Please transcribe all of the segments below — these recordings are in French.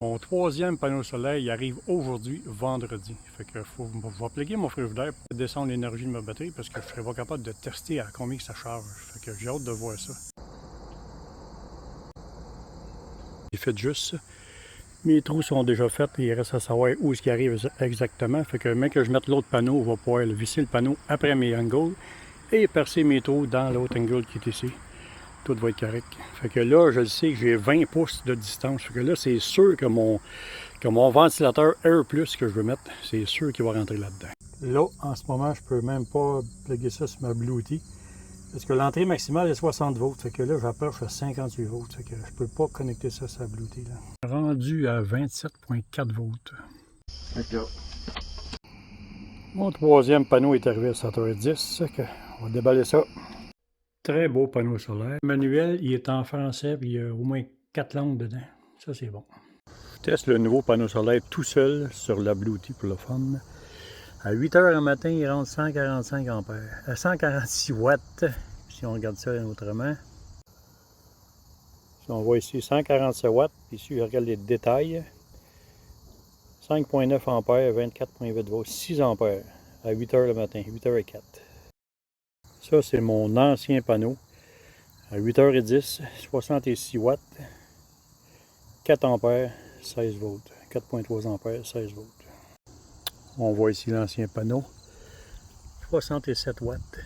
Mon troisième panneau solaire, il arrive aujourd'hui, vendredi. Fait que je vais plugger mon frigidaire pour descendre l'énergie de ma batterie parce que je serais pas capable de tester à combien ça charge. Fait que j'ai hâte de voir ça. J'ai fait juste ça. Mes trous sont déjà faits et il reste à savoir où est-ce qu'il arrive exactement. Fait que même que je mette l'autre panneau, on va pouvoir visser le panneau après mes angles et percer mes trous dans l'autre angle qui est ici. Tout va être correct. Fait que là, je le sais que j'ai 20 pouces de distance. Fait que là, c'est sûr que mon ventilateur Air Plus que je veux mettre, c'est sûr qu'il va rentrer là-dedans. Là, en ce moment, je peux même pas plugger ça sur ma Bluetooth. Parce que l'entrée maximale est 60 volts. Fait que là, j'approche à 58 volts. Fait que je peux pas connecter ça sur la Bluetooth. Là. Rendu à 27,4 volts. D'accord. Mon troisième panneau est arrivé à 7h10. On va déballer ça. Très beau panneau solaire. Le manuel, il est en français, puis il y a au moins 4 langues dedans. Ça, c'est bon. Je teste le nouveau panneau solaire tout seul sur la Bluetooth pour le fun. À 8 h le matin, il rentre 145 ampères. À 146 watts, si on regarde ça autrement. Si on voit ici 147 watts, puis ici, je regarde les détails. 5,9 ampères, 24,8 volts, 6 ampères à 8 h le matin, 8 h 04. Ça, c'est mon ancien panneau. À 8h10, 66 watts, 4 ampères, 16 volts. 4,3 ampères, 16 volts. On voit ici l'ancien panneau. 67 watts.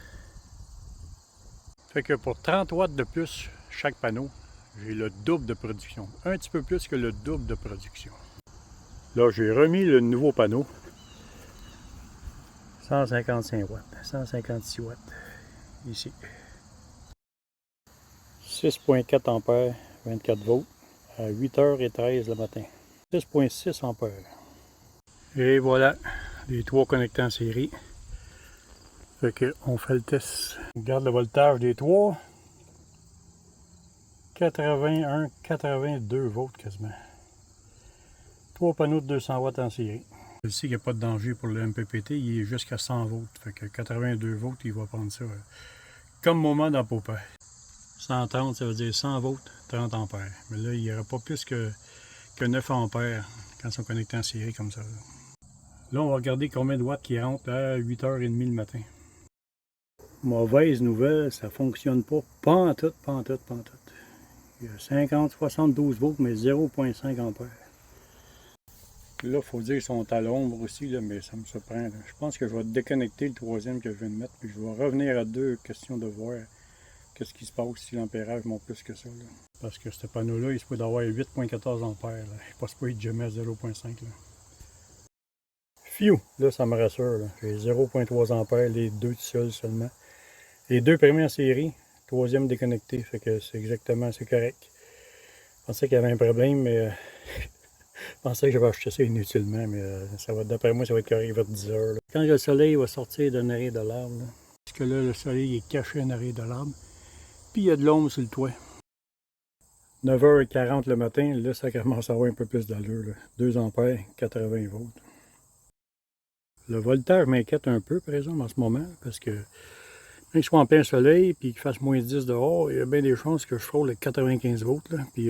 Fait que pour 30 watts de plus chaque panneau, j'ai le double de production. Un petit peu plus que le double de production. Là, j'ai remis le nouveau panneau. 155 watts, 156 watts. Ici. 6,4 ampères, 24 volts, à 8h13 le matin. 6,6 ampères. Et voilà, les trois connectés en série. Fait que on fait le test. On regarde le voltage des trois. 81, 82 volts quasiment. Trois panneaux de 200 watts en série. Je sais qu'il n'y a pas de danger pour le MPPT, il est jusqu'à 100 volts. Fait que 82 volts, il va prendre ça comme moment dans Popeye. 130, ça veut dire 100 volts, 30 ampères. Mais là, il n'y aura pas plus que 9 ampères quand ils sont connectés en série comme ça. Là, on va regarder combien de watts qui rentrent à 8h30 le matin. Mauvaise nouvelle, ça ne fonctionne pas. Pas en tout, pas en tout, pas en tout. Il y a 50, 72 volts, mais 0,5 ampères. Là, il faut dire qu'ils sont à l'ombre aussi, là, mais ça me surprend. Là. Je pense que je vais déconnecter le troisième que je viens de mettre, puis je vais revenir à deux, question de voir qu'est-ce qui se passe si l'ampérage monte plus que ça. Là. Parce que ce panneau-là, il se peut d'avoir 8,14 ampères. Là. Je ne pense pas qu'il jamais à 0,5. Phew! Là, ça me rassure. J'ai 0,3 ampères, les deux tout seuls seulement. Les deux premiers en série, troisième déconnecté. Fait que c'est exactement, c'est correct. Je pensais qu'il y avait un problème, mais je pensais que j'avais acheté ça inutilement. Mais ça va, d'après moi, ça va être correct vers 10 h. Là. Quand le soleil va sortir d'un arrêt de l'arbre, parce que là, le soleil est caché en arrêt de l'arbre. Puis il y a de l'ombre sur le toit. 9h40 le matin, là, ça commence à avoir un peu plus d'allure. 2 ampères, 80 volts. Le voltage m'inquiète un peu, par exemple, en ce moment, parce que même que je sois en plein soleil et qu'il fasse moins 10 dehors, il y a bien des chances que je frôle les 95 volts. Là, puis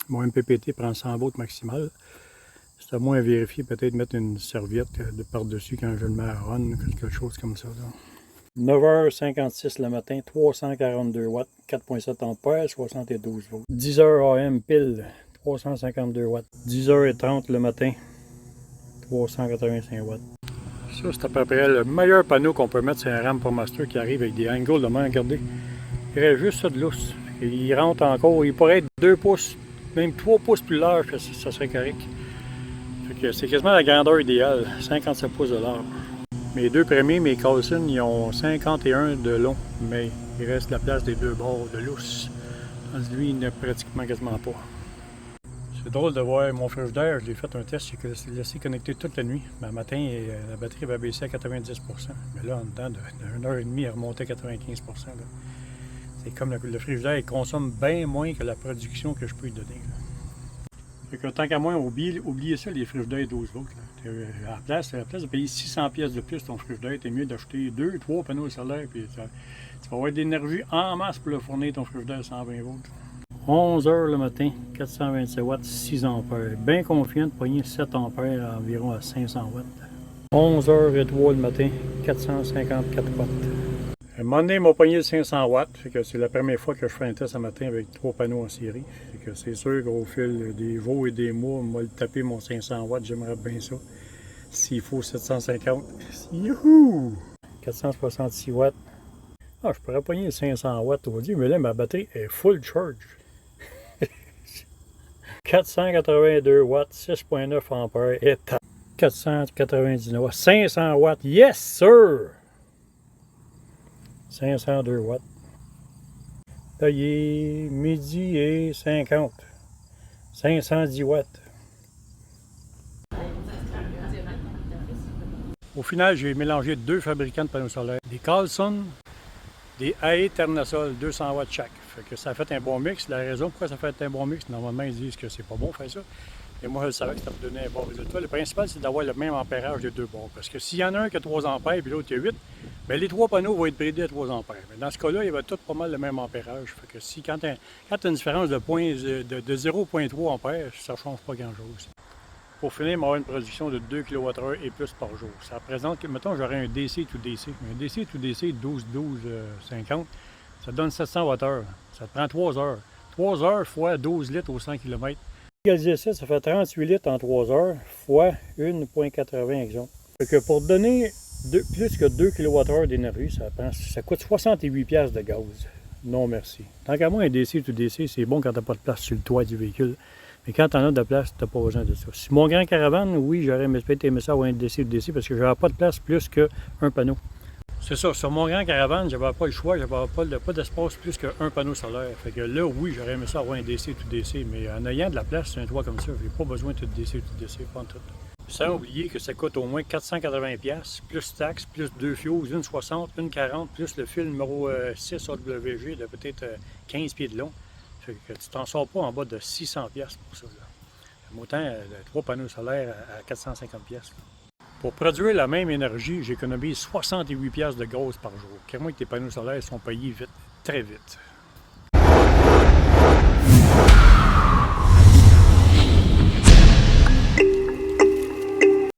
mon MPPT prend 100 volts maximal. C'est à moi à vérifier, peut-être mettre une serviette de par-dessus quand je le mets à run, quelque chose comme ça. Là. 9h56 le matin, 342 watts, 4,7 ampères, 72 volts. 10h AM pile, 352 watts. 10h30 le matin, 385 watts. Ça, c'est à peu près le meilleur panneau qu'on peut mettre sur un RAM ProMaster qui arrive avec des angles de main. Regardez, il reste juste ça de lousse. Il rentre encore, il pourrait être 2 pouces, même 3 pouces plus large, ça serait correct. C'est quasiment la grandeur idéale, 57 pouces de large. Mes deux premiers, mes Carlson, ils ont 51 de long, mais il reste la place des deux bords de lousse. Lui, il n'a pratiquement quasiment pas. C'est drôle de voir mon frigidaire, je l'ai fait un test, j'ai laissé connecter toute la nuit. Mais matin, la batterie va baisser à 90%. Mais là, en dedans d'une heure et demie, elle remontait à 95%. C'est comme le frigidaire, il consomme bien moins que la production que je peux lui donner. Là. Fait que tant qu'à moi, oubliez ça, les frigidaires 12 volts. À la place de payer 600 pièces de plus ton frigidaire, t'es mieux d'acheter 2-3 panneaux solaires, puis tu vas avoir de l'énergie en masse pour le fournir ton frigidaire 120 volts. 11 heures le matin, 427 watts, 6 ampères. Bien confiant de pogner 7 ampères à environ à 500 watts. 11h03 le matin, 454 watts. À un moment donné, il m'a pogné le 500 watts. Fait que c'est la première fois que je fais un test ce matin avec 3 panneaux en série. Fait que c'est sûr qu'au fil des jours et des mois, on m'a tapé mon 500 watts. J'aimerais bien ça. S'il faut 750. Youhou! 466 watts. Ah, je pourrais pogner 500 watts aujourd'hui, mais là, ma batterie est full charge. 482 watts, 6.9 ampères et 499 watts, 500 watts. Yes, sir! 502 watts. Là, il est midi et 50. 510 watts. Au final, j'ai mélangé 2 fabricants de panneaux solaires. Des Carlson, des AE Ternasol, 200 watts chaque. Fait que ça a fait un bon mix. La raison pourquoi ça fait un bon mix, normalement, ils disent que c'est pas bon de faire ça. Et moi, je savais que ça me donnait un bon résultat. Le principal, c'est d'avoir le même ampérage des deux bords. Parce que s'il y en a un qui a 3 ampères et l'autre qui a 8, bien, les 3 panneaux vont être bridés à 3 ampères. Mais dans ce cas-là, il va tout pas mal le même ampérage. Fait que si, quand tu as une différence de 0,3 ampères, ça ne change pas grand-chose. Pour finir, on va avoir une production de 2 kWh et plus par jour. Ça représente que, mettons, j'aurais un DC to DC. Un DC to DC 12-12-50, ça donne 700 Wh. Ça te prend 3 heures. 3 heures fois 12 litres au 100 km. Égaliser ça, ça fait 38 litres en 3 heures fois 1,80 exemple. Fait que pour donner plus que 2 kWh d'énergie, ça coûte 68$ de gaz. Non merci. Tant qu'à moi, un DC to DC, c'est bon quand tu n'as pas de place sur le toit du véhicule. Mais quand tu en as de place, tu n'as pas besoin de ça. Si mon grand caravane, oui, j'aurais peut-être aimé ça avoir un DC to DC parce que j'avais pas de place plus qu'un panneau. C'est ça, sur mon grand caravane, j'avais pas le choix, j'avais pas d'espace plus qu'un panneau solaire. Fait que là, oui, j'aurais aimé ça avoir un DC to DC, mais en ayant de la place sur un toit comme ça, j'ai pas besoin de DC to DC, pas en tout. Sans oublier que ça coûte au moins 480$, plus taxes, plus 2 fuses, une 60, une 40, plus le fil numéro 6 AWG de peut-être 15 pieds de long. Fait que tu t'en sors pas en bas de 600$ pour ça. Autant 3 panneaux solaires à 450$. Pour produire la même énergie, j'économise 68$ de gaz par jour. Car moi, que tes panneaux solaires sont payés vite, très vite.